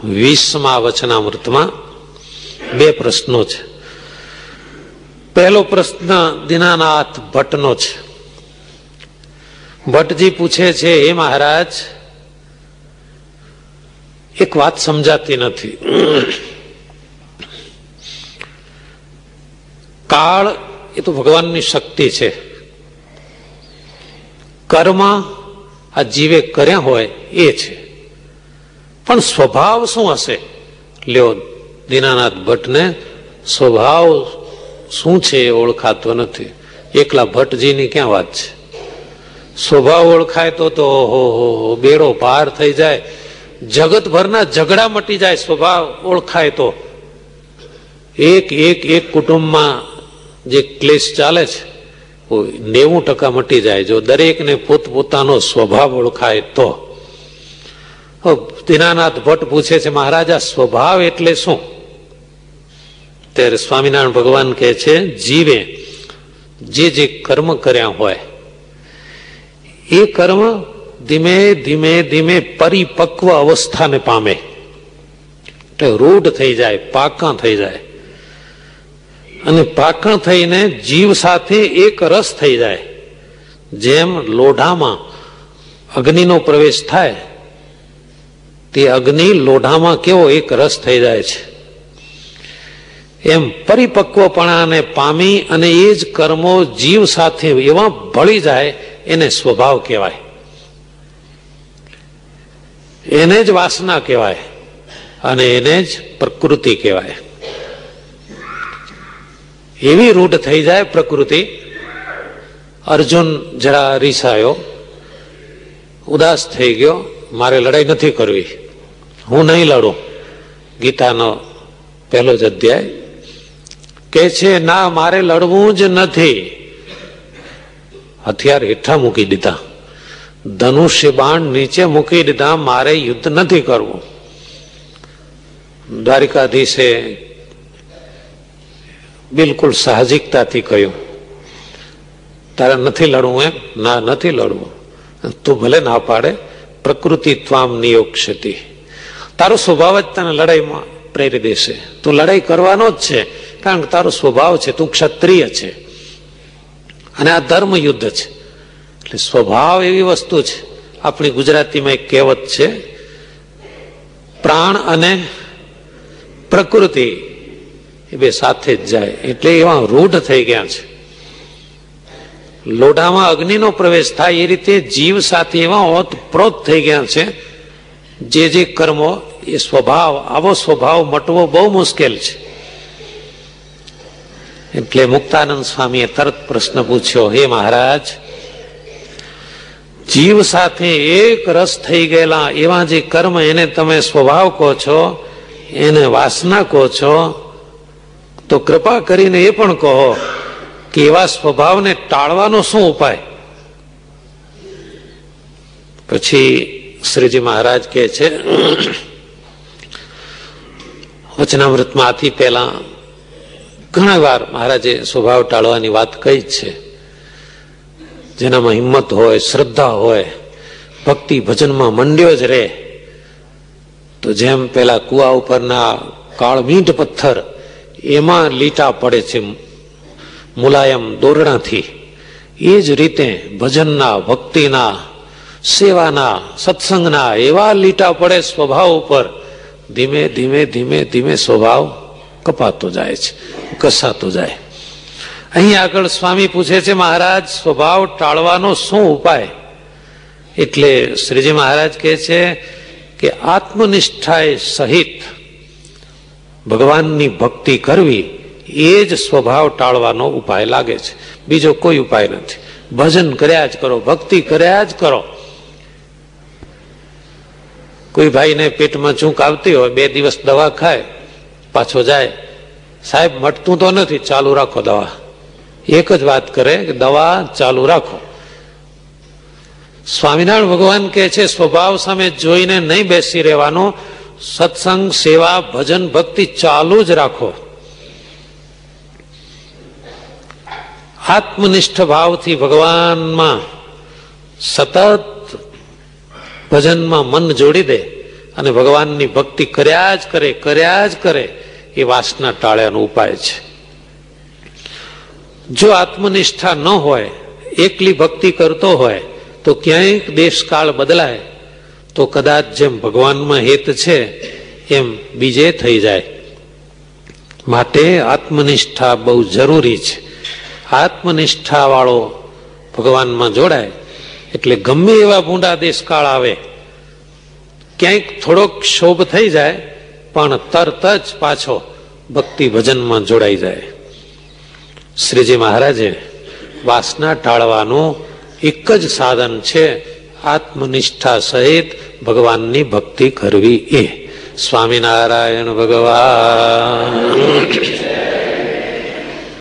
20મા વચનામૃતમાં 2 પ્રશ્નો છે. પહેલો પ્રશ્ન દીનાનાથ ભટ્ટનો છે. ભટ્ટજી પૂછે છે, હે મહારાજ, એક વાત સમજાતી નથી. કાળ એ તો ભગવાનની શક્તિ છે. કર્મ આ જીવે કર્યા હોય એ છે, પણ સ્વભાવ શું હશે? લ્યો, દીનાનાથ ભટ્ટને સ્વભાવ શું છે એ ઓળખાતો નથી. એકલા ભટ્ટજીની ક્યાં વાત છે? સ્વભાવ ઓળખાય તો ઓહો બેડો પાર થઈ જાય, જગતભરના ઝઘડા મટી જાય. સ્વભાવ ઓળખાય તો એક કુટુંબમાં જે ક્લેશ ચાલે છે 90% મટી જાય, જો દરેકને પોતપોતાનો સ્વભાવ ઓળખાય તો. દીનાનાથ ભટ્ટ પૂછે છે, મહારાજ આ સ્વભાવ એટલે શું? ત્યારે સ્વામિનારાયણ ભગવાન કહે છે, જીવે જે કર્મ કર્યા હોય એ કર્મ ધીમે ધીમે ધીમે પરિપક્વ અવસ્થાને પામે, રૂઢ થઈ જાય, પાકા થઈ જાય, અને પાકા થઈને જીવ સાથે એક રસ થઈ જાય. જેમ લોઢામાં અગ્નિનો પ્રવેશ થાય, તે અગ્નિ લોઢામાં કેવો એક રસ થઈ જાય છે, એમ પરિપક્વપણાને પામી અને એ જ કર્મો જીવ સાથે એવા ભળી જાય, એને સ્વભાવ કહેવાય, એને જ વાસના કહેવાય, અને એને જ પ્રકૃતિ કહેવાય. એવી રૂઢ થઈ જાય પ્રકૃતિ. અર્જુન જરા રીસાયો, ઉદાસ થઈ ગયો, મારે લડાઈ નથી કરવી, હું નહીં લડું. ગીતાનો 1 જ અધ્યાય કે છે, ના મારે લડવું જ નથી. હથિયાર હેઠા મૂકી દીધા, ધનુષ્ય બાણ નીચે મૂકી દીધા, મારે યુદ્ધ નથી કરવું. દ્વારિકાધીશે બિલકુલ સાહજિકતાથી કહ્યું, તારે નથી લડવું? એમ? ના, નથી લડવું. તું ભલે ના પાડે, પ્રકૃતિ ત્વામ નિયોક્ષ્યતિ, તારો સ્વભાવ જ તને લડાઈમાં પ્રેરી દેશે. તું લડાઈ કરવાનો જ છે, કારણ કે તારો સ્વભાવ છે, તું ક્ષત્રિય છે, અને આ ધર્મ યુદ્ધ છે. એટલે સ્વભાવ એવી વસ્તુ છે. આપણી ગુજરાતીમાં એક કહેવત છે, પ્રાણ અને પ્રકૃતિ એ બે સાથે જ જાય. એટલે એવા રૂઢ થઈ ગયા છે. લોઢામાં અગ્નિનો પ્રવેશ થાય એ રીતે જીવ સાથે એવા ઓતપ્રોત થઈ ગયા છે. જે કર્મો એ સ્વભાવ, આવો સ્વભાવ મટવો બહુ મુશ્કેલ છે. એટલે મુક્તાનંદ સ્વામીએ તરત પ્રશ્ન પૂછ્યો, હે મહારાજ, જીવ સાથે એક રસ થઈ ગયેલા એવા જે કર્મ, એને તમે સ્વભાવ કહો છો, એને વાસના કહો છો, તો કૃપા કરીને એ પણ કહો કે એવા સ્વભાવને ટાળવાનો શું ઉપાય? પછી શ્રીજી મહારાજ કહે છે, વચનામૃતમાં આથી પહેલા ઘણા વાર મહારાજે સ્વભાવ ટાળવાની વાત કહી જ છે. જેનામાં હિંમત હોય, શ્રદ્ધા હોય, ભક્તિ ભજનમાં મંડ્યો જ રહે, તો જેમ પેલા કુવા ઉપરના કાળમીઠ પથ્થર એમાં લીટા પડે છે મુલાયમ દોરડાથી, એ જ રીતે ભજનના, ભક્તિના, સેવાના, સત્સંગના એવા લીટા પડે સ્વભાવ ઉપર. ધીમે ધીમે ધીમે ધીમે સ્વભાવ કપાતો જાય છે, ઘસાતો જાય. અહીં આગળ સ્વામી પૂછે છે, મહારાજ, સ્વભાવ ટાળવાનો શું ઉપાય? એટલે શ્રીજી મહારાજ કહે છે કે આત્મનિષ્ઠાએ સહિત ભગવાનની ભક્તિ કરવી એ જ સ્વભાવ ટાળવાનો ઉપાય લાગે છે. બીજો કોઈ ઉપાય નથી. ભજન કર્યા જ કરો, ભક્તિ કર્યા જ કરો. કોઈ ભાઈને પેટમાં ચૂંક આવતી હોય, 2 દિવસ દવા ખાય, પાછો જાય, સાહેબ મટતું તો નથી, ચાલુ રાખો દવા. એક જ વાત કરે કે દવા ચાલુ રાખો. સ્વામિનારાયણ ભગવાન કહે છે, સ્વભાવ સામે જોઈને નહીં બેસી રહેવાનું, સત્સંગ, સેવા, ભજન, ભક્તિ ચાલુ જ રાખો. આત્મનિષ્ઠ ભાવથી ભગવાનમાં સતત ભજનમાં મન જોડી દે અને ભગવાનની ભક્તિ કર્યા જ કરે એ વાસના ટાળ્યાનો ઉપાય છે. જો આત્મનિષ્ઠા ન હોય, એકલી ભક્તિ કરતો હોય તો ક્યાંય દેશકાળ બદલાય તો કદાચ જેમ ભગવાનમાં હેત છે એમ બીજે થઈ જાય. માટે આત્મનિષ્ઠા બહુ જરૂરી છે. આત્મનિષ્ઠા વાળો ભગવાનમાં જોડાય એટલે ગમે એવા ભૂંડા દેશકાળ આવે, ક્યાંક થોડોક ક્ષોભ થઈ જાય પણ તરત જ પાછો ભક્તિ ભજનમાં જોડાઈ જાય. શ્રીજી મહારાજે વાસના ટાળવાનું એક જ સાધન છે, આત્મનિષ્ઠા સહિત ભગવાનની ભક્તિ કરવી. એ સ્વામિનારાયણ ભગવાન.